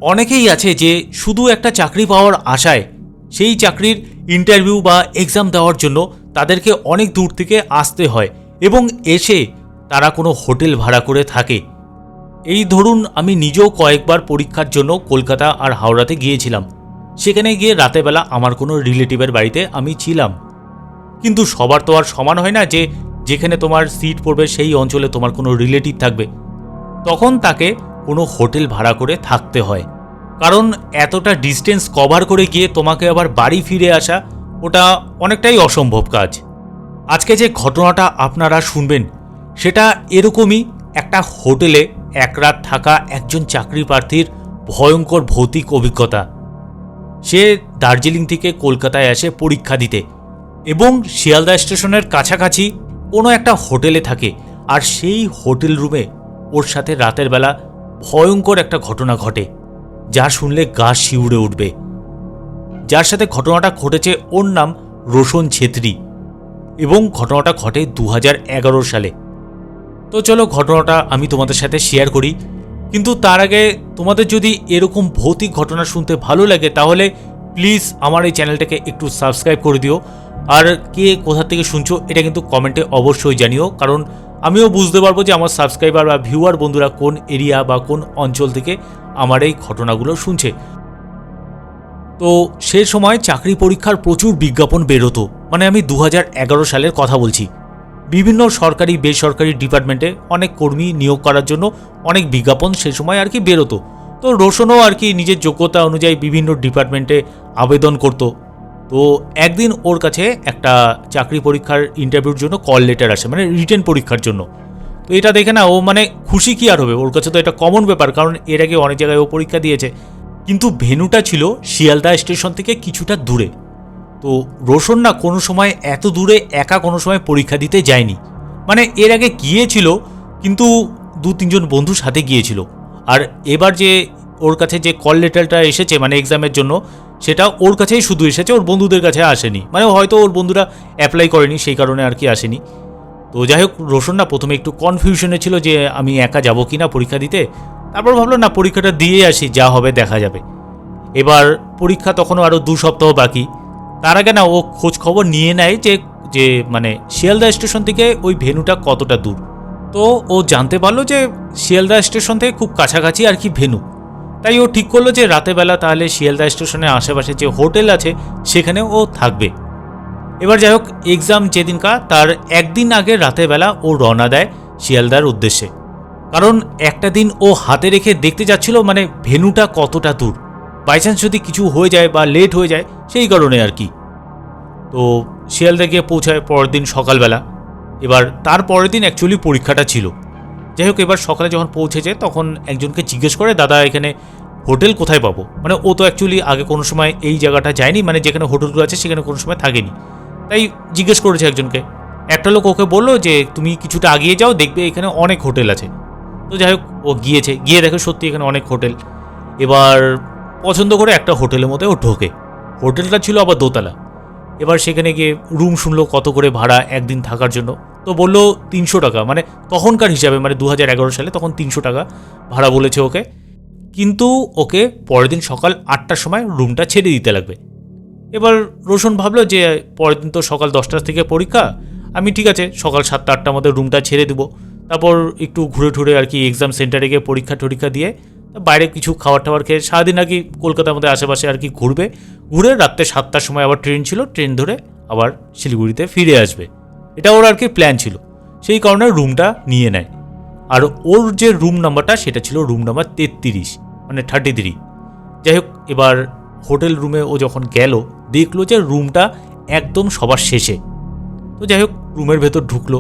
অনেকেই আছে যে শুধু একটা চাকরি পাওয়ার আশায় সেই চাকরির ইন্টারভিউ বা এক্সাম দেওয়ার জন্য তাদেরকে অনেক দূর থেকে আসতে হয় এবং এসে তারা কোনো হোটেল ভাড়া করে থাকে। এই ধরুন আমি নিজেও কয়েকবার পরীক্ষার জন্য কলকাতা আর হাওড়াতে গিয়েছিলাম। সেখানে গিয়ে রাতেবেলা আমার কোনো রিলেটিভের বাড়িতে আমি ছিলাম। কিন্তু সবার তো আর সমান হয় না যে যেখানে তোমার সিট পড়বে সেই অঞ্চলে তোমার কোনো রিলেটিভ থাকবে। তখন তাকে কোনো হোটেল ভাড়া করে থাকতে হয়, কারণ এতটা ডিস্টেন্স কভার করে গিয়ে তোমাকে আবার বাড়ি ফিরে আসা ওটা অনেকটাই অসম্ভব কাজ। আজকে যে ঘটনাটা আপনারা শুনবেন সেটা এরকমই একটা হোটেলে এক রাত থাকা একজন চাকরি প্রার্থীর ভয়ঙ্কর ভৌতিক অভিজ্ঞতা। সে দার্জিলিং থেকে কলকাতায় আসে পরীক্ষা দিতে এবং শিয়ালদা স্টেশনের কাছাকাছি কোনো একটা হোটেলে থাকে, আর সেই হোটেল রুমে ওর সাথে রাতের বেলা ভয়ঙ্কর একটা ঘটনা ঘটে যা শুনলে গা শিউরে উঠবে। যার সাথে ঘটনাটা ঘটেছে ওর নাম রোশন ছেত্রী এবং ঘটনাটা ঘটে 2011 সালে। তো চলো ঘটনাটা আমি তোমাদের সাথে শেয়ার করি, কিন্তু তার আগে তোমাদের যদি এরকম ভৌতিক ঘটনা শুনতে ভালো লাগে তাহলে প্লিজ আমার এই চ্যানেলটাকে একটু সাবস্ক্রাইব করে দিও। আর কে কোথা থেকে শুনছো এটা কিন্তু কমেন্টে অবশ্যই জানিও, কারণ আমিও বুঝতে পারবো যে আমার সাবস্ক্রাইবার বা ভিউয়ার বন্ধুরা কোন এরিয়া বা কোন অঞ্চল থেকে আমার এই ঘটনাগুলো শুনছে। তো সে সময় চাকরি পরীক্ষার প্রচুর বিজ্ঞাপন বেরোতো, মানে আমি 2011 সালের কথা বলছি। বিভিন্ন সরকারি বেসরকারি ডিপার্টমেন্টে অনেক কর্মী নিয়োগ করার জন্য অনেক বিজ্ঞাপন সে সময় আর কি বেরোতো। তো রোশনও আর কি নিজের যোগ্যতা অনুযায়ী বিভিন্ন ডিপার্টমেন্টে আবেদন করতো। তো একদিন ওর কাছে একটা চাকরি পরীক্ষার ইন্টারভিউর জন্য কল লেটার আসে, মানে রিটেন পরীক্ষার জন্য। তো এটা দেখে না ও মানে খুশি কি আর হবে, ওর কাছে তো এটা কমন ব্যাপার, কারণ এর আগে অনেক জায়গায় ও পরীক্ষা দিয়েছে। কিন্তু ভেন্যুটা ছিল শিয়ালদা স্টেশন থেকে কিছুটা দূরে। তো রোশন না কোনো সময় এত দূরে একা কোনো সময় পরীক্ষা দিতে যায়নি, মানে এর আগে গিয়েছিল কিন্তু 2-3 জন বন্ধুর সাথে গিয়েছিল। আর এবার যে ওর কাছে যে কল লেটারটা এসেছে মানে এক্সামের জন্য, সেটা ওর কাছেই শুধু এসেছে, ওর বন্ধুদের কাছে আসেনি। মানে হয়তো ওর বন্ধুরা অ্যাপ্লাই করেনি সেই কারণে আর কি আসেনি। তো যাই হোক রোশন না প্রথমে একটু কনফিউশনে ছিল যে আমি একা যাব কি না পরীক্ষা দিতে। তারপর ভাবলো না পরীক্ষাটা দিয়ে আসি, যা হবে দেখা যাবে। এবার পরীক্ষা তখনও আরও 2 সপ্তাহ বাকি। তার আগে না ও খোঁজ খবর নিয়ে নেয় যে যে মানে শিয়ালদা স্টেশন থেকে ওই ভেন্যুটা কতটা দূর। তো ও জানতে পারলো যে শিয়ালদা স্টেশন থেকে খুব কাছাকাছি আর কি ভেন্যু। তাই ও ঠিক করলো যে রাতেবেলা তাহলে শিয়ালদা স্টেশনের আশেপাশে যে হোটেল আছে সেখানে ও থাকবে। এবার যাই হোক এক্সাম যেদিনকা তার একদিন আগে রাতেবেলা ও রওনা দেয় শিয়ালদার উদ্দেশ্যে, কারণ একটা দিন ও হাতে রেখে দেখতে যাচ্ছিল মানে ভেন্যুটা কতটা দূর, বাইচান্স যদি কিছু হয়ে যায় বা লেট হয়ে যায় সেই কারণে আর কি। তো শিয়ালদা গিয়ে পৌঁছায় পরের দিন সকালবেলা। এবার তার পরের দিন অ্যাকচুয়ালি পরীক্ষাটা ছিল। যাই হোক এবার সকালে যখন পৌঁছেছে তখন একজনকে জিজ্ঞেস করে দাদা এখানে হোটেল কোথায় পাবো। মানে ও তো অ্যাকচুয়ালি আগে কোনো সময় এই জায়গাটা যায়নি, মানে যেখানে হোটেলগুলো আছে সেখানে কোনো সময় থাকেনি, তাই জিজ্ঞেস করেছে একজনকে। একটা লোক ওকে বললো যে তুমি কিছুটা আগিয়ে যাও, দেখবে এখানে অনেক হোটেল আছে। তো যাই হোক ও গিয়েছে, গিয়ে দেখে সত্যি এখানে অনেক হোটেল। এবার পছন্দ করে একটা হোটেলের মধ্যে ও ঢোকে। হোটেলটা ছিল আবার দোতলা। এবার সেখানে গিয়ে রুম শুনলো কত করে ভাড়া একদিন থাকার জন্য। তো বললো 300 টাকা, মানে তখনকার হিসাবে মানে 2011 সালে তখন 300 টাকা ভাড়া বলেছে ওকে। কিন্তু ওকে পরের দিন সকাল 8টার সময় রুমটা ছেড়ে দিতে লাগবে। এবার রোশন ভাবলো যে পরের দিন তো সকাল 10টা থেকে পরীক্ষা, আমি ঠিক আছে সকাল 7-8টার মধ্যে রুমটা ছেড়ে দেবো, তারপর একটু ঘুরে ঠুরে আর কি এক্সাম সেন্টারে গিয়ে পরীক্ষা দিয়ে বাইরে কিছু খাবার টাবার খেয়ে সারাদিন আর কি কলকাতার মধ্যে আশেপাশে আর কি ঘুরে রাত্রে 7টার সময় আবার ট্রেন ছিল, ট্রেন ধরে আবার শিলিগুড়িতে ফিরে আসবে। এটা ওর আর কি প্ল্যান ছিল, সেই কারণে রুমটা নিয়ে নেয়। আর ওর যে রুম নাম্বারটা সেটা ছিল রুম নাম্বার 33, মানে 33। যাই হোক এবার হোটেল রুমে ও যখন গেল দেখলো যে রুমটা একদম সবার শেষে। তো যাই হোক রুমের ভেতর ঢুকলো।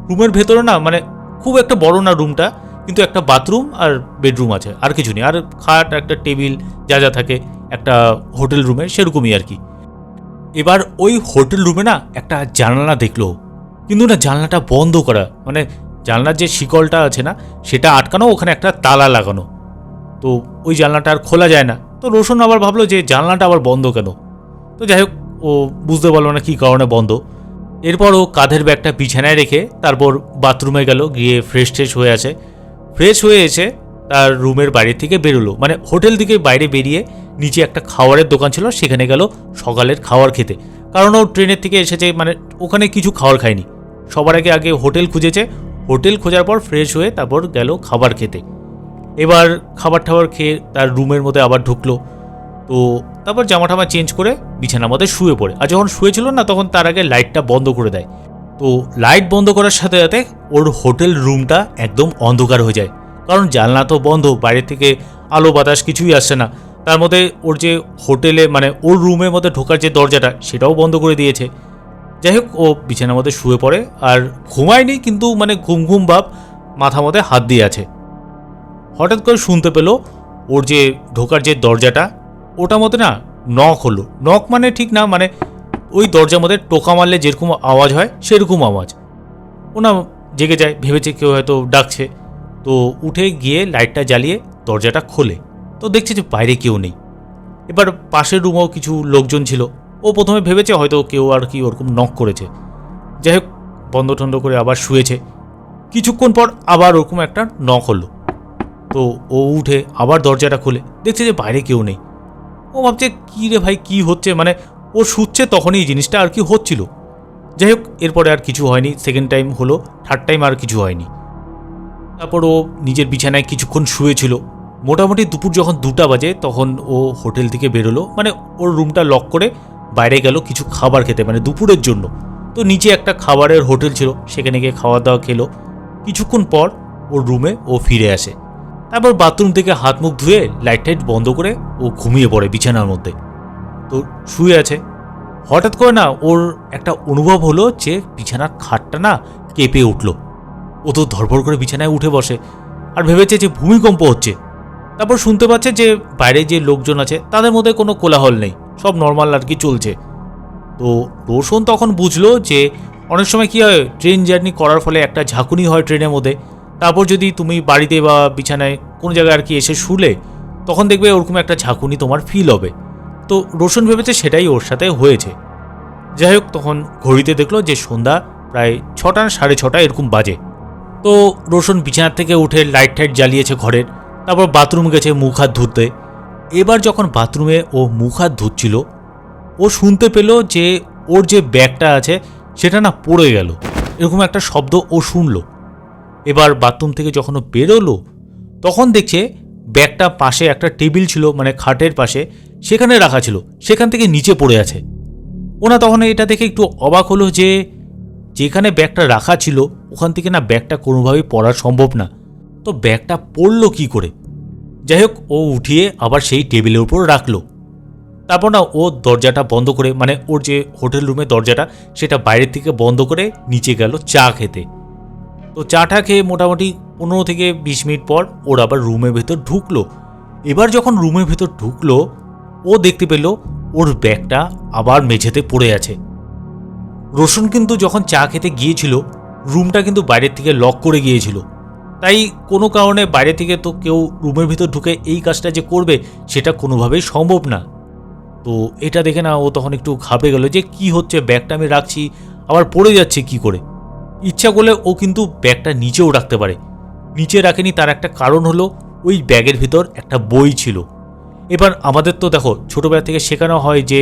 রুমের ভেতরে না মানে খুব একটা বড় না রুমটা, কিন্তু একটা বাথরুম আর বেডরুম আছে, আর কিছু নেই। আর খাট একটা টেবিল যা থাকে একটা হোটেল রুমে সেরকমই আর কি। এবার ওই হোটেল রুমে না একটা জানলা দেখলো, কিন্তু না জানলাটা বন্ধ করা, মানে জানলার যে শিকলটা আছে না সেটা আটকানো, ওখানে একটা তালা লাগানো। তো ওই জানলাটা আর খোলা যায় না। তো রোশন আবার ভাবলো যে জানলাটা আবার বন্ধ কেন। তো যাই হোক ও বুঝতে পারলো না কী কারণে বন্ধ। এরপর ও কাঁধের ব্যাগটা বিছানায় রেখে তারপর বাথরুমে গেল, গিয়ে ফ্রেশ হয়ে আসে। ফ্রেশ হয়ে এসে তার রুমের বাইরে থেকে বেরোলো, মানে হোটেল থেকে বাইরে বেরিয়ে নিচে একটা খাবারের দোকান ছিল, সেখানে গেল সকালের খাবার খেতে। কারণ ও ট্রেনের থেকে এসেছে, মানে ওখানে কিছু খাবার খায়নি। সবার আগে আগে হোটেল খুঁজেছে, হোটেল খোঁজার পর ফ্রেশ হয়ে তারপর গেল খাবার খেতে। এবার খাবার টাবার খেয়ে তার রুমের মধ্যে আবার ঢুকলো। তো তারপর জামা টামা চেঞ্জ করে বিছানার মধ্যে শুয়ে পড়ে। আর যখন শুয়েছিল না, তখন তার আগে লাইটটা বন্ধ করে দেয়। তো লাইট বন্ধ করার সাথে সাথে ওর হোটেল রুমটা একদম অন্ধকার হয়ে যায়, কারণ জানলা তো বন্ধ, বাইরে থেকে আলো বাতাস কিছুই আসছে না। তার মধ্যে ওর যে হোটেলে মানে ওর রুমের মধ্যে ঢোকার যে দরজাটা, সেটাও বন্ধ করে দিয়েছে। যাই হোক, ও বিছানার মধ্যে শুয়ে পড়ে আর ঘুমায়নি, কিন্তু মানে ঘুম ঘুম ভাব, মাথা মধ্যে হাত দিয়ে আছে। হঠাৎ করে শুনতে পেল ওর যে ঢোকার যে দরজাটা, ওটার মধ্যে না নক হলো। নক মানে ঠিক না, মানে ওই দরজার মধ্যে টোকা মারলে যেরকম আওয়াজ হয় সেরকম আওয়াজ। ওনা জেগে যায়, ভেবেছে কেউ হয়তো ডাকছে। তো উঠে গিয়ে লাইটটা জ্বালিয়ে দরজাটা খোলে, তো দেখছে যে বাইরে কেউ নেই। এবার পাশের রুমেও কিছু লোকজন ছিল। ও প্রথমে ভেবেছে হয়তো কেউ আর কি ওরকম নক করেছে। যাই হোক, বন্ধ টন্ধ করে আবার শুয়েছে। কিছুক্ষণ পর আবার ওরকম একটা নক হলো। তো ও উঠে আবার দরজাটা খুলে দেখছে যে বাইরে কেউ নেই। ও ভাবছে কী রে ভাই, কী হচ্ছে, মানে ও শুচ্ছে তখনই এই জিনিসটা আর কি হচ্ছিল। যাই হোক, এরপরে আর কিছু হয়নি। সেকেন্ড টাইম হলো, থার্ড টাইম আর কিছু হয়নি। তারপর ও নিজের বিছানায় কিছুক্ষণ শুয়েছিল। মোটামুটি দুপুর যখন 2টা বাজে, তখন ও হোটেল থেকে বেরোলো, মানে ওর রুমটা লক করে বাইরে গেল কিছু খাবার খেতে, মানে দুপুরের জন্য। তো নিচে একটা খাবারের হোটেল ছিল, সেখানে গিয়ে খাওয়া দাওয়া খেলো। কিছুক্ষণ পর ওর রুমে ও ফিরে আসে। তারপর বাথরুম থেকে হাত মুখ ধুয়ে লাইট টাইট বন্ধ করে ও ঘুমিয়ে পড়ে বিছানার মধ্যে। তো শুয়ে আছে। হঠাৎ করে না ওর একটা অনুভব হলো যে বিছানার খাটটা না কেঁপে উঠলো। ও তো ধড়ফড় করে বিছানায় উঠে বসে আর ভেবেছে যে ভূমিকম্প হচ্ছে। তারপর শুনতে পাচ্ছে যে বাইরে যে লোকজন আছে তাদের মধ্যে কোনো কোলাহল নেই, সব নর্মাল আর কি চলছে। তো রোশন তখন বুঝলো যে অনেক সময় কী হয়, ট্রেন জার্নি করার ফলে একটা ঝাঁকুনি হয় ট্রেনের মধ্যে। তারপর যদি তুমি বাড়িতে বা বিছানায় কোনো জায়গায় আর কি এসে শুলে, তখন দেখবে ওরকম একটা ঝাঁকুনি তোমার ফিল হবে। তো রোশন ভেবেছে সেটাই ওর সাথে হয়েছে। যাই হোক, তখন ঘড়িতে দেখলো যে সন্ধ্যা প্রায় 6টা 6:30 এরকম বাজে। তো রোশন বিছানার থেকে উঠে লাইট টাইট জ্বালিয়েছে ঘরের। তারপর বাথরুম গেছে মুখ হাত ধুতে। এবার যখন বাথরুমে ও মুখ হাত ধুচ্ছিল, ও শুনতে পেল যে ওর যে ব্যাগটা আছে সেটা না পড়ে গেল, এরকম একটা শব্দ ও শুনল। এবার বাথরুম থেকে যখন ও বেরোলো, তখন দেখছে ব্যাগটা পাশে একটা টেবিল ছিল, মানে খাটের পাশে, সেখানে রাখা ছিল, সেখান থেকে নিচে পড়ে আছে। ওনা তখন এটা দেখে একটু অবাক হলো যে যেখানে ব্যাগটা রাখা ছিল ওখান থেকে না ব্যাগটা কোনোভাবেই পড়া সম্ভব না। তো ব্যাগটা পড়লো কি করে? যাই হোক, ও উঠিয়ে আবার সেই টেবিলের উপর রাখলো। তারপর না ও দরজাটা বন্ধ করে, মানে ওর যে হোটেল রুমের দরজাটা সেটা বাইরের থেকে বন্ধ করে নিচে গেল চা খেতে। তো চাটা খেয়ে মোটামুটি 15 থেকে 20 মিনিট পর ওর আবার রুমের ভেতর ঢুকলো। এবার যখন রুমের ভেতর ঢুকলো, ও দেখতে পেল ওর ব্যাগটা আবার মেঝেতে পড়ে আছে। রোশন কিন্তু যখন চা খেতে গিয়েছিল, রুমটা কিন্তু বাইরের থেকে লক করে গিয়েছিল, তাই কোনো কারণে বাইরে থেকে তো কেউ রুমের ভিতর ঢুকে এই কাজটা যে করবে সেটা কোনোভাবেই সম্ভব না। তো এটা দেখে না ও তখন একটু ঘাবড়ে গেল যে কি হচ্ছে, ব্যাগটা আমি রাখছি আবার পড়ে যাচ্ছে কি করে। ইচ্ছা করলে ও কিন্তু ব্যাগটা নিচেও রাখতে পারে, নিচে রাখেনি, তার একটা কারণ হলো ওই ব্যাগের ভিতর একটা বই ছিল। এবার আমাদের তো দেখো ছোটোবেলা থেকে শেখানো হয় যে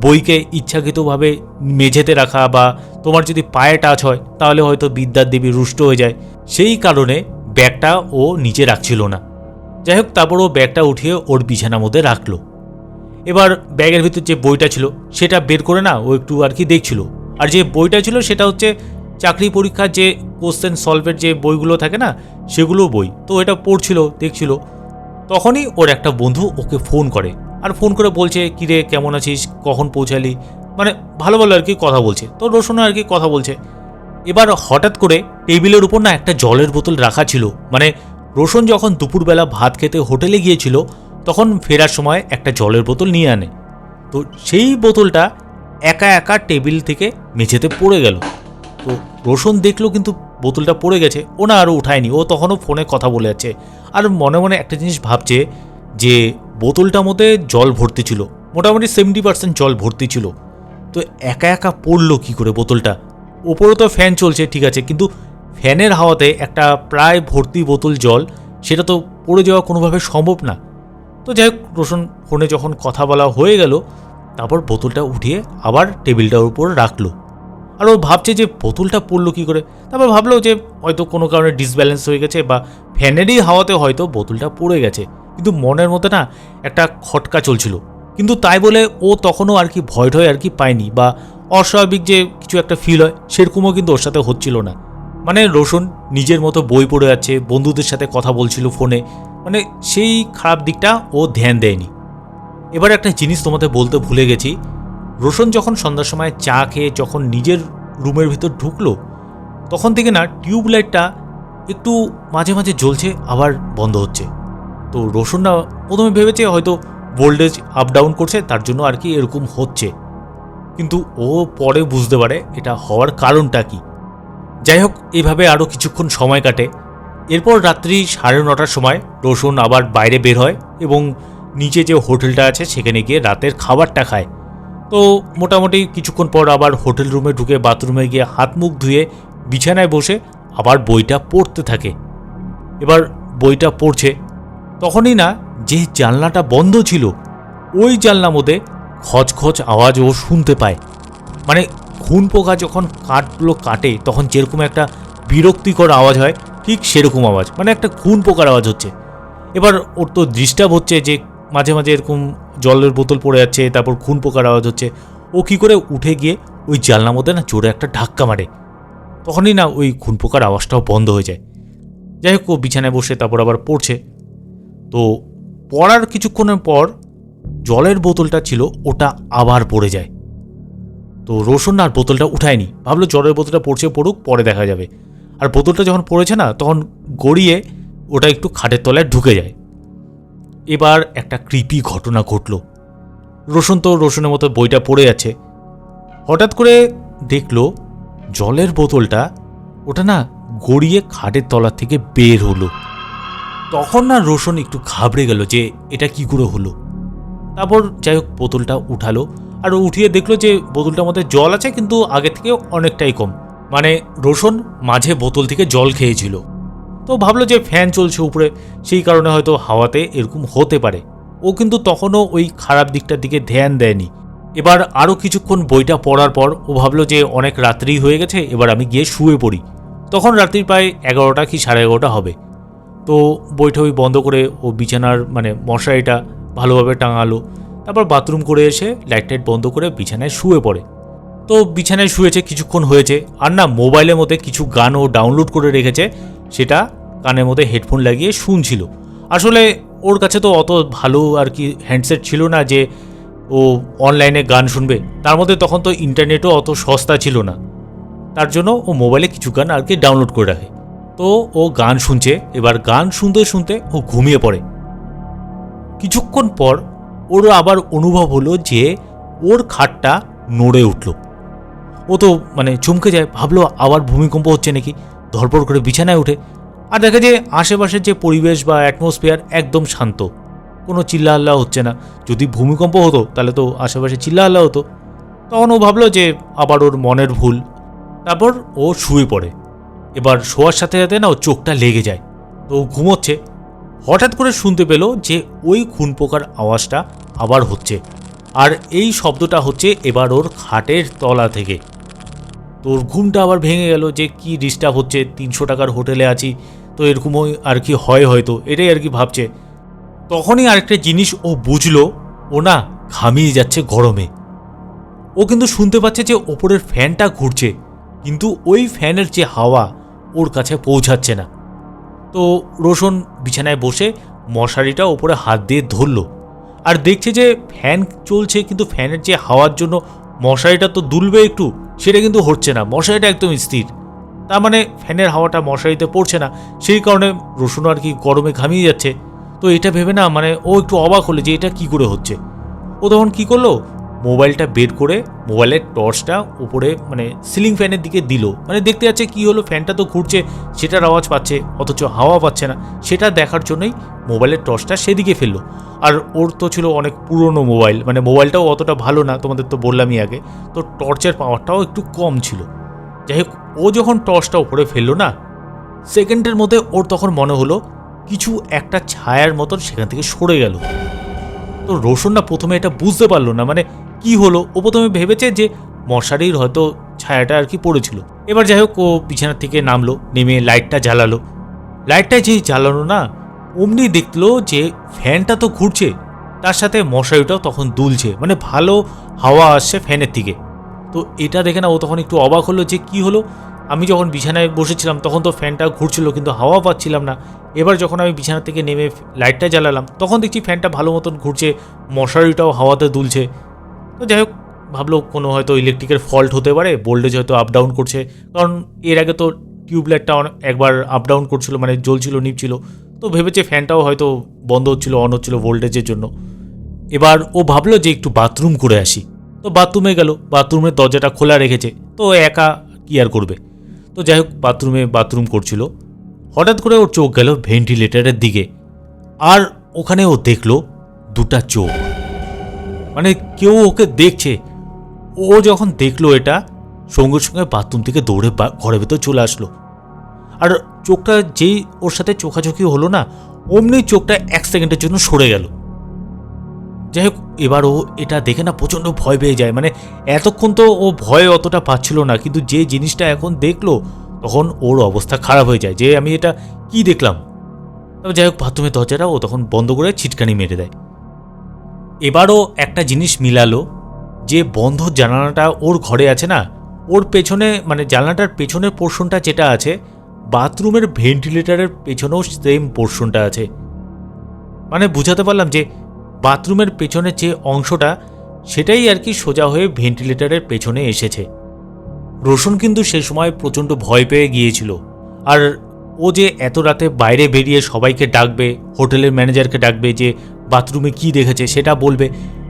বইকে ইচ্ছাকৃতভাবে মেঝেতে রাখা, বা তোমার যদি পায়ে টাচ হয় তাহলে হয়তো বিদ্যার দেবী রুষ্ট হয়ে যায়। সেই কারণে ব্যাগটা ও নিচে রাখছিল না। যাই হোক, তারপর ও ব্যাগটা উঠিয়ে ওর বিছানার মধ্যে রাখলো। এবার ব্যাগের ভিতর যে বইটা ছিল সেটা বের করে না ও একটু আর কি দেখছিল। আর যে বইটা ছিল সেটা হচ্ছে চাকরি পরীক্ষার যে কোশ্চেন সলভের যে বইগুলো থাকে না, সেগুলো বই। তো এটা পড়ছিল, দেখছিল। তখনই ওর একটা বন্ধু ওকে ফোন করে, আর ফোন করে বলছে কিরে কেমন আছিস, কখন পৌঁছালি, মানে ভালো ভালো আর কি কথা বলছে। তো রোশনও আর কি কথা বলছে। এবার হঠাৎ করে টেবিলের উপর না একটা জলের বোতল রাখা ছিল, মানে রোশন যখন দুপুরবেলা ভাত খেতে হোটেলে গিয়েছিল তখন ফেরার সময় একটা জলের বোতল নিয়ে আনে। তো সেই বোতলটা একা একা টেবিল থেকে মেঝেতে পড়ে গেল। তো রোশন দেখলো কিন্তু বোতলটা পড়ে গেছে, ও না আরও উঠায়নি, ও তখনও ফোনে কথা বলে যাচ্ছে আর মনে মনে একটা জিনিস ভাবছে যে বোতলটার মধ্যে জল ভর্তি ছিল, মোটামুটি 70% জল ভর্তি ছিল। তো একা একা পড়লো কী করে বোতলটা? ওপরে তো ফ্যান চলছে ঠিক আছে, কিন্তু ফ্যানের হাওয়াতে একটা প্রায় ভর্তি বোতল জল সেটা তো পড়ে যাওয়া কোনোভাবে সম্ভব না। তো যাই হোক, রোশন ফোনে যখন কথা বলা হয়ে গেল, তারপর বোতলটা উঠিয়ে আবার টেবিলটার উপর রাখলো। আর ও ভাবছে যে বোতলটা পড়লো কী করে। তারপর ভাবলো যে হয়তো কোনো কারণে ডিসব্যালেন্স হয়ে গেছে বা ফ্যানেরই হাওয়াতে হয়তো বোতলটা পড়ে গেছে। কিন্তু মনের মধ্যে না একটা খটকা চলছিল। কিন্তু তাই বলে ও তখনও আর কি ভয় টয় আর কি পায়নি, বা অস্বাভাবিক যে কিছু একটা ফিল হয় সেরকমও কিন্তু ওর সাথে হচ্ছিল না। মানে রোশন নিজের মতো বই পড়ে যাচ্ছে, বন্ধুদের সাথে কথা বলছিল ফোনে, মানে সেই খারাপ দিকটা ও ধ্যান দেয়নি। এবার একটা জিনিস তোমাদের বলতে ভুলে গেছি, রোশন যখন সন্ধ্যার সময় চা খেয়ে যখন নিজের রুমের ভিতর ঢুকলো, তখন থেকে না টিউবলাইটটা একটু মাঝে মাঝে জ্বলছে আবার বন্ধ হচ্ছে। তো রোশন না প্রথমে ভেবেছে হয়তো ভোল্টেজ আপ ডাউন করছে, তার জন্য আর কি এরকম হচ্ছে। কিন্তু ও পরে বুঝতে পারে এটা হওয়ার কারণটা কি। যাই হোক, এইভাবে আরও কিছুক্ষণ সময় কাটে। এরপর রাত্রি 9:30টার সময় রোশন আবার বাইরে বের হয় এবং নিচে যে হোটেলটা আছে সেখানে গিয়ে রাতের খাবারটা খায়। তো মোটামুটি কিছুক্ষণ পর আবার হোটেল রুমে ঢুকে বাথরুমে গিয়ে হাত মুখ ধুয়ে বিছানায় বসে আবার বইটা পড়তে থাকে। এবার বইটা পড়ছে, তখনই না যে জানলাটা বন্ধ ছিল ওই জানলার মধ্যে খচখচ আওয়াজ ও শুনতে পায়। মানে খুন পোকা যখন কাঠগুলো কাটে তখন যেরকম একটা বিরক্তিকর আওয়াজ হয়, ঠিক সেরকম আওয়াজ, মানে একটা খুন পোকার আওয়াজ হচ্ছে। এবার ওর তো ডিস্টার্ব হচ্ছে যে মাঝে মাঝে এরকম জলের বোতল পড়ে যাচ্ছে, তারপর খুন পোকার আওয়াজ হচ্ছে। ও কী করে উঠে গিয়ে ওই জানলার মধ্যে না জোরে একটা ধাক্কা মারে, তখনই না ওই খুন পোকার আওয়াজটাও বন্ধ হয়ে যায়। যাই হোক, ও বিছানায় বসে তারপর আবার পড়ছে। তো পড়ার কিছুক্ষণের পর জলের বোতলটা ছিল ওটা আবার পড়ে যায়। তো রোশন আর বোতলটা উঠায়নি, ভাবলো জলের বোতলটা পড়ছে পড়ুক, পরে দেখা যাবে। আর বোতলটা যখন পড়েছে না তখন গড়িয়ে ওটা একটু খাটের তলায় ঢুকে যায়। এবার একটা ক্রিপি ঘটনা ঘটল। রোশন তো রোশনের মতো বইটা পড়ে যাচ্ছে, হঠাৎ করে দেখলো জলের বোতলটা ওটা না গড়িয়ে খাটের তলা থেকে বের হলো। তখন না রোশন একটু ঘাবড়ে গেল যে এটা কি করে হলো। তারপর যাই হোক বোতলটা উঠালো, আর উঠিয়ে দেখলো যে বোতলটার মধ্যে জল আছে, কিন্তু আগে থেকে অনেকটাই কম। মানে রোশন মাঝে বোতল থেকে জল খেয়েছিল। তো ভাবলো যে ফ্যান চলছে উপরে, সেই কারণে হয়তো হাওয়াতে এরকম হতে পারে। ও কিন্তু তখনও ওই খারাপ দিকটার দিকে ধ্যান দেয়নি। এবার আরও কিছুক্ষণ বইটা পড়ার পর ও ভাবলো যে অনেক রাত্রি হয়ে গেছে, এবার আমি গিয়ে শুয়ে পড়ি। তখন রাত্রি প্রায় 11টা কি 11:30 হবে। তো বইটা ওই বন্ধ করে ও বিছানার মানে মশারিটা ভালোভাবে টাঙালো, তারপর বাথরুম করে এসে লাইট টাইট বন্ধ করে বিছানায় শুয়ে পড়ে। তো বিছানায় শুয়েছে, কিছুক্ষণ হয়েছে, আর না মোবাইলের মধ্যে কিছু গানও ডাউনলোড করে রেখেছে, সেটা কানের মধ্যে হেডফোন লাগিয়ে শুনছিল। আসলে ওর কাছে তো অত ভালো আর কি হ্যান্ডসেট ছিল না যে ও অনলাইনে গান শুনবে, তার মধ্যে তখন তো ইন্টারনেটও অত সস্তা ছিল না, তার জন্য ও মোবাইলে কিছু গান আর কি ডাউনলোড করে রাখে। তো ও গান শুনছে, এবার গান শুনতে শুনতে ও ঘুমিয়ে পড়ে। কিছুক্ষণ পর ওর আবার অনুভব হলো যে ওর খাটটা নড়ে উঠল। ও তো মানে চমকে যায়, ভাবলো আবার ভূমিকম্প হচ্ছে নাকি, ধরপড় করে বিছানায় উঠে। আর দেখে যে আশেপাশের যে পরিবেশ বা অ্যাটমসফিয়ার একদম শান্ত, কোনো চিল্লাহাল্লা হচ্ছে না। যদি ভূমিকম্প হতো তাহলে তো আশেপাশে চিল্লাহাল্লা হতো। তখন ও ভাবলো যে আবার ওর মনের ভুল। তারপর ও শুয়ে পড়ে। এবার শোয়ার সাথে সাথে না ও চোখটা লেগে যায়। তো ঘুমোচ্ছে, হঠাৎ করে শুনতে পেল যে ওই খুন পোকার আওয়াজটা আবার হচ্ছে, আর এই শব্দটা হচ্ছে এবার ওর খাটের তলা থেকে। তোর ঘুমটা আবার ভেঙে গেল যে কি ডিস্টার্ব হচ্ছে, 300 টাকার হোটেলে আছি, তো এরকমই আর কি হয় হয়তো, এটাই আর কি ভাবছে। তখনই আরেকটা জিনিস ও বুঝলো, ও না ঘামিয়ে যাচ্ছে গরমে। ও কিন্তু শুনতে পাচ্ছে যে ওপরের ফ্যানটা ঘুরছে, কিন্তু ওই ফ্যানের যে হাওয়া ওর কাছে পৌঁছাচ্ছে না। তো রোশন বিছানায় বসে মশারিটা ওপরে হাত দিয়ে ধরল, আর দেখছে যে ফ্যান চলছে, কিন্তু ফ্যানের যে হাওয়ার জন্য মশারিটা তো দুলবে একটু, সেটা কিন্তু হচ্ছে না, মশারিটা একদম স্থির। তার মানে ফ্যানের হাওয়াটা মশারিতে পড়ছে না, সেই কারণে রোশনও আর কি গরমে ঘামিয়ে যাচ্ছে। তো এটা ভেবে না মানে ও একটু অবাক হলো যে এটা কি করে হচ্ছে। ও তখন কি করলো, মোবাইলটা বের করে মোবাইলের টর্চটা উপরে মানে সিলিং ফ্যানের দিকে দিল, মানে দেখতে যাচ্ছে কি হলো, ফ্যানটা তো ঘুরছে, সেটার আওয়াজ পাচ্ছে অথচ হাওয়া পাচ্ছে না, সেটা দেখার জন্যই মোবাইলের টর্চটা সেদিকে ফেললো। আর ওর তো ছিল অনেক পুরনো মোবাইল, মানে মোবাইলটাও অতটা ভালো না, তোমাদের তো বললামই আগে, তো টর্চের পাওয়ারটাও একটু কম ছিল। যাই হোক, ও যখন টর্চটা উপরে ফেললো না, সেকেন্ডের মধ্যে ওর তখন মনে হলো কিছু একটা ছায়ার মতন সেখান থেকে সরে গেল। তো রোশন না প্রথমে এটা বুঝতে পারলো না, মানে কি হলো। ও প্রথমে ভেবেছে যে মশারির হয়তো ছায়াটা আর কি পড়েছিল। এবার যাই হোক, ও বিছানার থেকে নামলো, নেমে লাইটটা জ্বালালো। লাইটটা যেই জ্বালানো না, অমনি দেখলো যে ফ্যানটা তো ঘুরছে, তার সাথে মশারিটাও তখন দুলছে, মানে ভালো হাওয়া আসছে ফ্যানের থেকে। তো এটা দেখে না ও তখন একটু অবাক হলো যে কি হলো। আমি যখন বিছানায় বসেছিলাম তখন তো ফ্যানটা ঘুরছিল কিন্তু হাওয়া পাচ্ছিলাম না। এবার যখন আমি বিছানা থেকে নেমে লাইটটা জ্বালালাম তখন দেখছি ফ্যানটা ভালো মতন ঘুরছে, মশারিটাও হাওয়াতে দুলছে। তো যাই হোক, ভাবলো কোনো হয়তো ইলেকট্রিকের ফল্ট হতে পারে, ভোল্টেজ হয়তো আপ ডাউন করছে, কারণ এর আগে তো টিউবলাইটটা একবার আপ ডাউন করছিল, মানে জ্বলছিল নিভছিল। তো ভেবেছে ফ্যানটাও হয়তো বন্ধ হচ্ছিল অন হচ্ছিল ভোল্টেজের জন্য। এবার ও ভাবলো যে একটু বাথরুম করে আসি। তো বাথরুমে গেল, বাথরুমের দরজাটা খোলা রেখেছে, তো একা কি আর করবে। তো যাই হোক, বাথরুম করছিল। হঠাৎ করে ওর চোখ গেল ভেন্টিলেটরের দিকে, আর ওখানে ও দেখলো দুটা চোখ, মানে কেউ ওকে দেখছে। ও যখন দেখলো এটা, সঙ্গে সঙ্গে বাথরুম থেকে দৌড়ে ঘরের ভেতর চলে আসলো। আর চোখটা যেই ওর সাথে চোখাচোখি হলো না, অমনি চোখটা 1 সেকেন্ডের জন্য সরে গেল। যাই হোক, এবার ও এটা দেখে না প্রচণ্ড ভয় পেয়ে যায়। মানে এতক্ষণ তো ও ভয় অতটা পাচ্ছিল না, কিন্তু যে জিনিসটা এখন দেখলো তখন ওর অবস্থা খারাপ হয়ে যায় যে আমি এটা কি দেখলাম। তবে যাই হোক, বাথরুমের দরজাটা ও তখন বন্ধ করে ছিটকানি মেরে দেয়। এবারও একটা জিনিস মিলালো যে বন্ধ জানালাটা ওর ঘরে আছে না, ওর পেছনে মানে জানলাটার পেছনের পোর্শনটা যেটা আছে, বাথরুমের ভেন্টিলেটরের পেছনেও সেম পোর্শনটা আছে। মানে বুঝাতে পারলাম যে বাথরুমের পেছনের যে অংশটা সেটাই আর কি সোজা হয়ে ভেন্টিলেটরের পেছনে এসেছে। রোশন কিন্তু সে সময় প্রচণ্ড ভয় পেয়ে গিয়েছিল। আর ও যে এত রাতে বাইরে বেরিয়ে সবাইকে ডাকবে, হোটেলের ম্যানেজারকে ডাকবে যে বাথরুমে কি দেখেছে সেটা বলবে,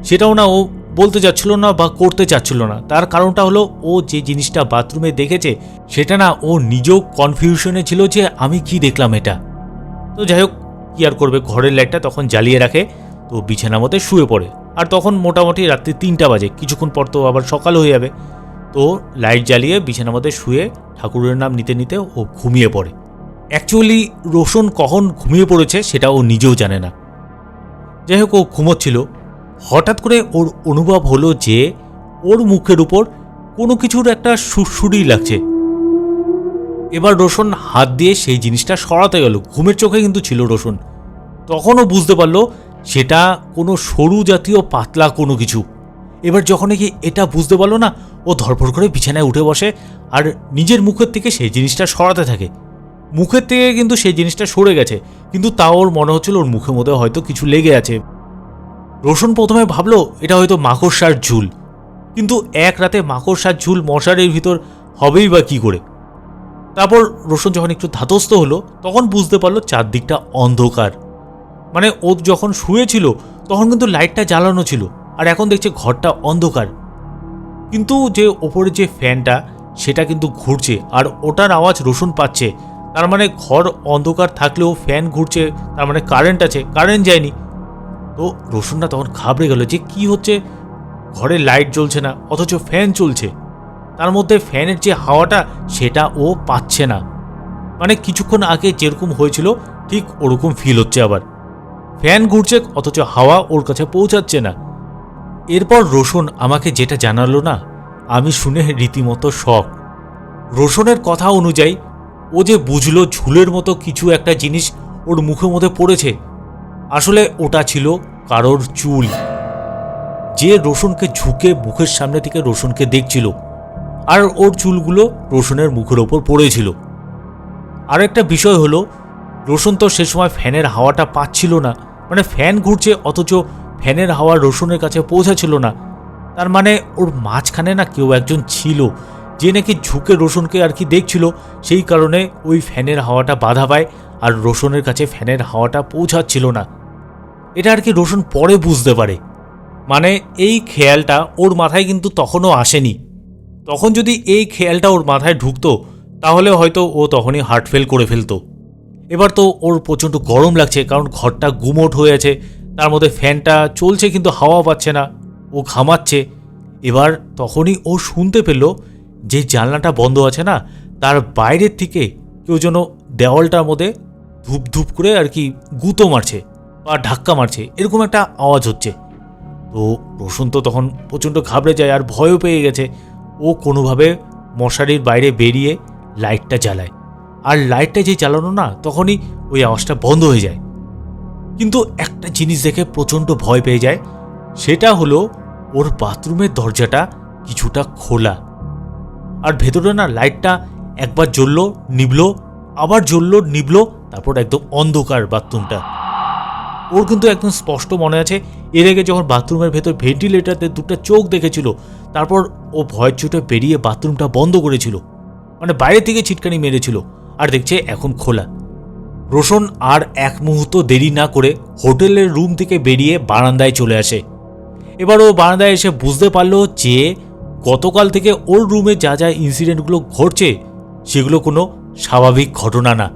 সেটাও না ও বলতে চাচ্ছিল না বা করতে চাচ্ছিল না। তার কারণটা হলো ও যে জিনিসটা বাথরুমে দেখেছে সেটা না ও নিজেও কনফিউশনে ছিল যে আমি কি দেখলাম এটা। তো যাই হোক, কি আর করবে, ঘরের লাইটটা তখন জ্বালিয়ে রাখে, তো বিছানার মধ্যে শুয়ে পড়ে। আর তখন মোটামুটি রাত্রি 3টা বাজে, কিছুক্ষণ পর তো আবার সকাল হয়ে যাবে। তো লাইট জ্বালিয়ে বিছানার মধ্যে শুয়ে ঠাকুরের নাম নিতে নিতে ও ঘুমিয়ে পড়ে। অ্যাকচুয়ালি রোশন কখন ঘুমিয়ে পড়েছে সেটা ও নিজেও জানে না। যাই হোক, ও ঘুমোচ্ছিল, হঠাৎ করে ওর অনুভব হলো যে ওর মুখের উপর কোনো কিছুর একটা সুড়সুড়ি লাগছে। এবার রোশন হাত দিয়ে সেই জিনিসটা সরাতে গেল, ঘুমের চোখে কিন্তু ছিল রোশন। তখনও বুঝতে পারলো সেটা কোনো সরু জাতীয় পাতলা কোনো কিছু। এবার যখন কি এটা বুঝতে পারলো না, ও ধরপড় করে বিছানায় উঠে বসে আর নিজের মুখের থেকে সেই জিনিসটা সরাতে থাকে। মুখের থেকে কিন্তু সেই জিনিসটা সরে গেছে, কিন্তু তাও ওর মনে হচ্ছিল ওর মুখের মধ্যে হয়তো কিছু লেগে আছে। রোশন প্রথমে ভাবলো এটা হয়তো মাকড়সার ঝুল, কিন্তু এক রাতে মাকড়সার ঝুল মশারির ভিতর হবেই বা কী করে। তারপর রোশন যখন একটু ধাতস্থ হলো তখন বুঝতে পারলো চারদিকটা অন্ধকার। মানে ও যখন শুয়েছিল তখন কিন্তু লাইটটা জ্বালানো ছিল, আর এখন দেখছে ঘরটা অন্ধকার। কিন্তু যে ওপরে যে ফ্যানটা সেটা কিন্তু ঘুরছে, আর ওটার আওয়াজ রোশন পাচ্ছে। তার মানে ঘর অন্ধকার থাকলেও ফ্যান ঘুরছে, তার মানে কারেন্ট আছে, কারেন্ট যায়নি। তো রোশনটা তখন ঘাবড়ে গেল যে কি হচ্ছে, ঘরে লাইট জ্বলছে না অথচ ফ্যান চলছে, তার মধ্যে ফ্যানের যে হাওয়াটা সেটা ও পাচ্ছে না। মানে কিছুক্ষণ আগে যেরকম হয়েছিল ঠিক ওরকম ফিল হচ্ছে। আবার ফ্যান ঘুরছে অথচ হাওয়া ওর কাছে পৌঁছাচ্ছে না। এরপর রোশন আমাকে যেটা জানালো না, আমি শুনে রীতিমতো শক। রোশনের কথা অনুযায়ী ও যে বুঝলো ঝুলের মতো কিছু একটা জিনিস ওর মুখের মধ্যে পড়েছে, আসলে ওটা ছিল কারোর চুল, যে রোশনকে ঝুঁকে মুখের সামনে থেকে রোশনকে দেখছিল, আর ওর চুলগুলো রোশনের মুখের ওপর পড়েছিল। আর একটা বিষয় হলো, রোশন তো সে সময় ফ্যানের হাওয়াটা পাচ্ছিল না, মানে ফ্যান ঘুরছে অথচ ফ্যানের হাওয়া রোশনের কাছে পৌঁছাচ্ছিল না। তার মানে ওর মাঝখানে না কেউ একজন ছিল যে নাকি ঝুঁকে রোশনকে আর কি দেখছিল, সেই কারণে ওই ফ্যানের হাওয়াটা বাধা পায় আর রোশনের কাছে ফ্যানের হাওয়াটা পৌঁছাচ্ছিল না। এটা আর কি রোশন পরে বুঝতে পারে। মানে এই খেয়ালটা ওর মাথায় কিন্তু তখনও আসেনি। তখন যদি এই খেয়ালটা ওর মাথায় ঢুকতো তাহলে হয়তো ও তখনই হার্ট ফেল করে ফেলতো। এবার তো ওর প্রচণ্ড গরম লাগছে, কারণ ঘরটা গুমোট হয়ে আছে, তার মধ্যে ফ্যানটা চলছে কিন্তু হাওয়া পাচ্ছে না, ও ঘামাচ্ছে। এবার তখনই ও শুনতে পেল যে জানলাটা বন্ধ আছে না, তার বাইরের থেকে কেউ যেন দেওয়ালটার মধ্যে ধূপ ধূপ করে আর কি গুঁতো মারছে বা ধাক্কা মারছে, এরকম একটা আওয়াজ হচ্ছে। তো রোশন তো তখন প্রচণ্ড ঘাবড়ে যায় আর ভয়ও পেয়ে গেছে। ও কোনোভাবে মশারির বাইরে বেরিয়ে লাইটটা জ্বালায়, আর লাইটটা যেই জ্বালানো না তখনই ওই আওয়াজটা বন্ধ হয়ে যায়। কিন্তু একটা জিনিস দেখে প্রচণ্ড ভয় পেয়ে যায়, সেটা হলো ওর বাথরুমের দরজাটা কিছুটা খোলা, আর ভেতরে না লাইটটা একবার জ্বললো নিভলো, আবার জ্বললো নিভলো, তারপর একদম অন্ধকার বাথরুমটা। ওর কিন্তু একদম স্পষ্ট মনে আছে এর আগে যখন বাথরুমের ভেতর ভেন্টিলেটারতে দুটো চোখ দেখেছিল, তারপর ও ভয়ের চোটে বেরিয়ে বাথরুমটা বন্ধ করেছিল, মানে বাইরে থেকে ছিটকানি মেরেছিল, আর দেখছে এখন খোলা। রোশন আর এক মুহূর্ত দেরি না করে হোটেলের রুম থেকে বেরিয়ে বারান্দায় চলে আসে। এবার ও বারান্দায় এসে বুঝতে পারলো যে গতকাল থেকে ওর রুমে যা যা ইনসিডেন্টগুলো ঘটছে সেগুলো কোনো স্বাভাবিক ঘটনা না।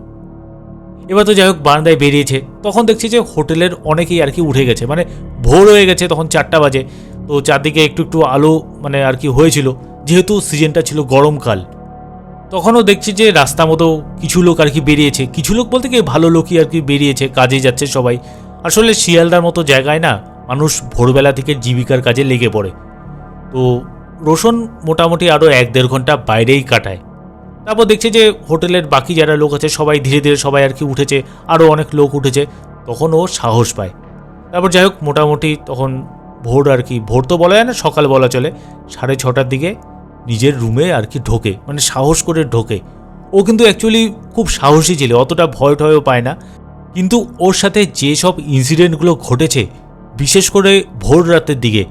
এবার তো যাই হোক বারান্দায় বেরিয়েছে, তখন দেখছি যে হোটেলের অনেকেই আর কি উঠে গেছে, মানে ভোর হয়ে গেছে, তখন 4টা বাজে। তো চারদিকে একটু একটু আলো মানে আর কি হয়েছিল, যেহেতু সিজনটা ছিল গরমকাল। তখনও দেখছি যে রাস্তা মতো কিছু লোক আর কি বেরিয়েছে, কিছু লোক বলতে কি ভালো লোকই আর কি বেরিয়েছে, কাজে যাচ্ছে সবাই। আসলে শিয়ালদার মতো জায়গায় না মানুষ ভোরবেলা থেকে জীবিকার কাজে লেগে পড়ে। তো রোশন মোটামুটি আরও 1-1.5 ঘন্টা বাইরেই কাটায়। তারপর দেখছে যে হোটেলের বাকি যারা লোক আছে সবাই ধীরে ধীরে সবাই আর কি উঠেছে, আরও অনেক লোক উঠেছে, তখন ও সাহস পায়। তারপর যাই হোক মোটামুটি তখন ভোর আর কি, ভোর তো বলা যায় না, সকাল বলা চলে, 6:30টার দিকে নিজের রুমে আর কি ঢোকে, মানে সাহস করে ঢোকে। ও কিন্তু অ্যাকচুয়ালি খুব সাহসী ছিল, অতটা ভয় টয়ও পায় না। কিন্তু ওর সাথে যেসব ইনসিডেন্টগুলো ঘটেছে বিশেষ করে ভোর রাতের দিকে,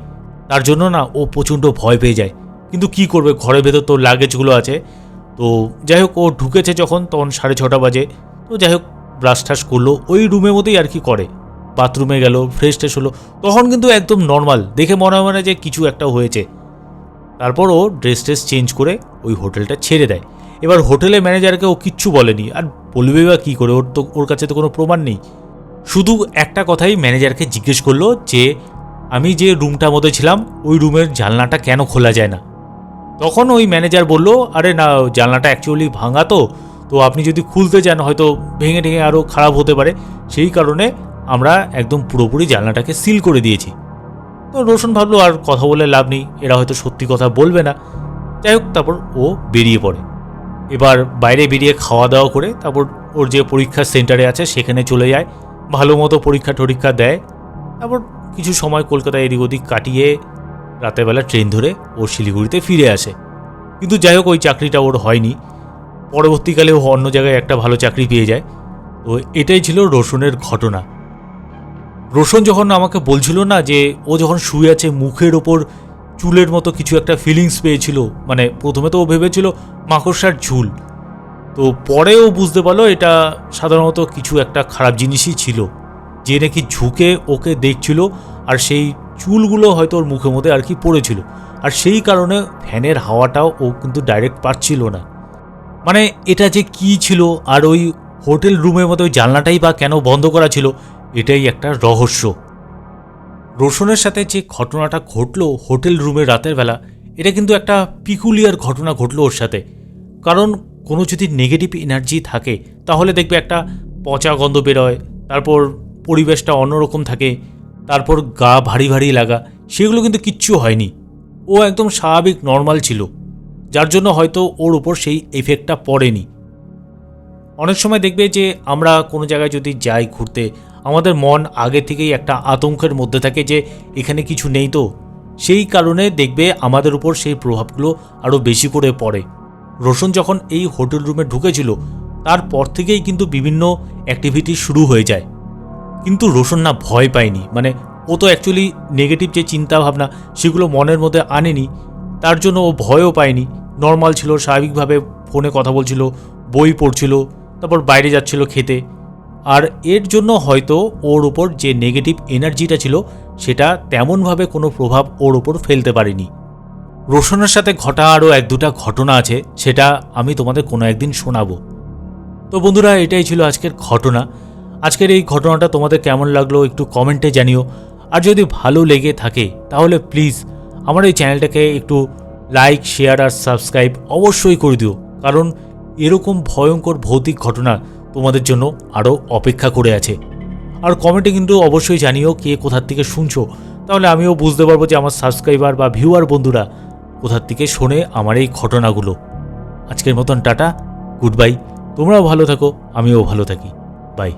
তার জন্য না ও প্রচণ্ড ভয় পেয়ে যায়। কিন্তু কি করবে, ঘরের ভেতর তো লাগেজগুলো আছে। তো যাই হোক ও ঢুকেছে যখন, তখন 6:30 বাজে। তো যাই হোক ব্রাশ টাশ করলো, ওই রুমের মধ্যেই আর কি করে, বাথরুমে গেল, ফ্রেশ ট্রেশ হলো, তখন কিন্তু একদম নর্মাল, দেখে মনে হয় না যে কিছু একটা হয়েছে। তারপর ও ড্রেস ট্রেস চেঞ্জ করে ওই হোটেলটা ছেড়ে দেয়। এবার হোটেলের ম্যানেজারকে ও কিচ্ছু বলেনি, আর বলবে বা কী করে, ওর কাছে তো কোনো প্রমাণ নেই। শুধু একটা কথাই ম্যানেজারকে জিজ্ঞেস করলো যে আমি যে রুমটার মধ্যে ছিলাম ওই রুমের জানলাটা কেন খোলা যায় না। তখন ওই ম্যানেজার বলল, আরে না জানলাটা অ্যাকচুয়ালি ভাঙা, তো আপনি যদি খুলতে চান হয়তো ভেঙে ঠেঙে আরও খারাপ হতে পারে, সেই কারণে আমরা একদম পুরোপুরি জানলাটাকে সিল করে দিয়েছি। তো রোশন ভাবলো আর কথা বলে লাভ নেই, এরা হয়তো সত্যি কথা বলবে না। যাই হোক তারপর ও বেরিয়ে পড়ে। এবার বাইরে বেরিয়ে খাওয়া দাওয়া করে তারপর ওর যে পরীক্ষার সেন্টারে আছে সেখানে চলে যায়, ভালো মতো পরীক্ষা টরীক্ষা দেয়। তারপর কিছু সময় কলকাতায় এদিক ওদিক কাটিয়ে রাতেরবেলা ট্রেন ধরে ও শিলিগুড়িতে ফিরে আসে। কিন্তু যাই হোক ওই চাকরিটা ওর হয়নি, পরবর্তীকালে ও অন্য জায়গায় একটা ভালো চাকরি পেয়ে যায়। তো এটাই ছিল রোশনের ঘটনা। রোশন যখন আমাকে বলছিল না যে ও যখন শুয়ে আছে মুখের ওপর চুলের মতো কিছু একটা ফিলিংস পেয়েছিল, মানে প্রথমে তো ও ভেবেছিল মাকড়সার ঝুল, তো পরে ও বুঝতে পারলো এটা সাধারণত কিছু একটা খারাপ জিনিসই ছিল, যে নাকি ঝুঁকে ওকে দেখছিল, আর সেই চুলগুলো হয়তো ওর মুখের মধ্যে আর কি পড়েছিল, আর সেই কারণে ফ্যানের হাওয়াটাও ও কিন্তু ডাইরেক্ট পাচ্ছিল না। মানে এটা যে কি ছিল, আর ওই হোটেল রুমের মধ্যে ওই জানলাটাই বা কেন বন্ধ করা ছিল, এটাই একটা রহস্য। রোশনের সাথে যে ঘটনাটা ঘটলো হোটেল রুমে রাতের বেলা, এটা কিন্তু একটা পিকুলিয়ার ঘটনা ঘটলো ওর সাথে। কারণ কোনো যদি নেগেটিভ এনার্জি থাকে তাহলে দেখবে একটা পচা গন্ধ বেরোয়, তারপর পরিবেশটা অন্যরকম থাকে, তারপর গা ভারী ভারী লাগা, সেগুলো কিন্তু কিচ্ছু হয়নি। ও একদম স্বাভাবিক নর্মাল ছিল, যার জন্য হয়তো ওর উপর সেই এফেক্টটা পড়েনি। অনেক সময় দেখবে যে আমরা কোনো জায়গায় যদি যাই ঘুরতে, আমাদের মন আগে থেকেই একটা আতঙ্কের মধ্যে থাকে যে এখানে কিছু নেই, তো সেই কারণে দেখবে আমাদের উপর সেই প্রভাবগুলো আরও বেশি করে পড়ে। রোশন যখন এই হোটেল রুমে ঢুকেছিল তারপর থেকেই কিন্তু বিভিন্ন অ্যাক্টিভিটি শুরু হয়ে যায়, কিন্তু রোশন না ভয় পায়নি। মানে ও তো অ্যাকচুয়ালি নেগেটিভ যে চিন্তা ভাবনা সেগুলো মনের মধ্যে আনেনি, তার জন্য ও ভয়ও পায়নি, নর্মাল ছিল, স্বাভাবিকভাবে ফোনে কথা বলছিল, বই পড়ছিল, তারপর বাইরে যাচ্ছিল খেতে। আর এর জন্য হয়তো ওর ওপর যে নেগেটিভ এনার্জিটা ছিল সেটা তেমনভাবে কোনো প্রভাব ওর ওপর ফেলতে পারেনি। রোশনের সাথে ঘটা আরও 1-2টা ঘটনা আছে, সেটা আমি তোমাদের কোনো একদিন শোনাবো। তো বন্ধুরা এটাই ছিল আজকের ঘটনা। আজকের এই ঘটনাটা তোমাদের কেমন লাগলো একটু কমেন্টে জানিও। আর যদি ভালো লেগে থাকে তাহলে প্লিজ আমার এই চ্যানেলটাকে একটু লাইক, শেয়ার আর সাবস্ক্রাইব অবশ্যই করে দিও, কারণ এরকম ভয়ঙ্কর ভৌতিক ঘটনা তোমাদের জন্য আরও অপেক্ষা করে আছে। আর কমেন্টে কিন্তু অবশ্যই জানিও কে কোথার থেকে শুনছো, তাহলে আমিও বুঝতে পারবো যে আমার সাবস্ক্রাইবার বা ভিউয়ার বন্ধুরা কোথার থেকে শোনে আমার এই ঘটনাগুলো। আজকের মতন টাটা, গুড বাই। তোমরাও ভালো থাকো, আমিও ভালো থাকি, বাই।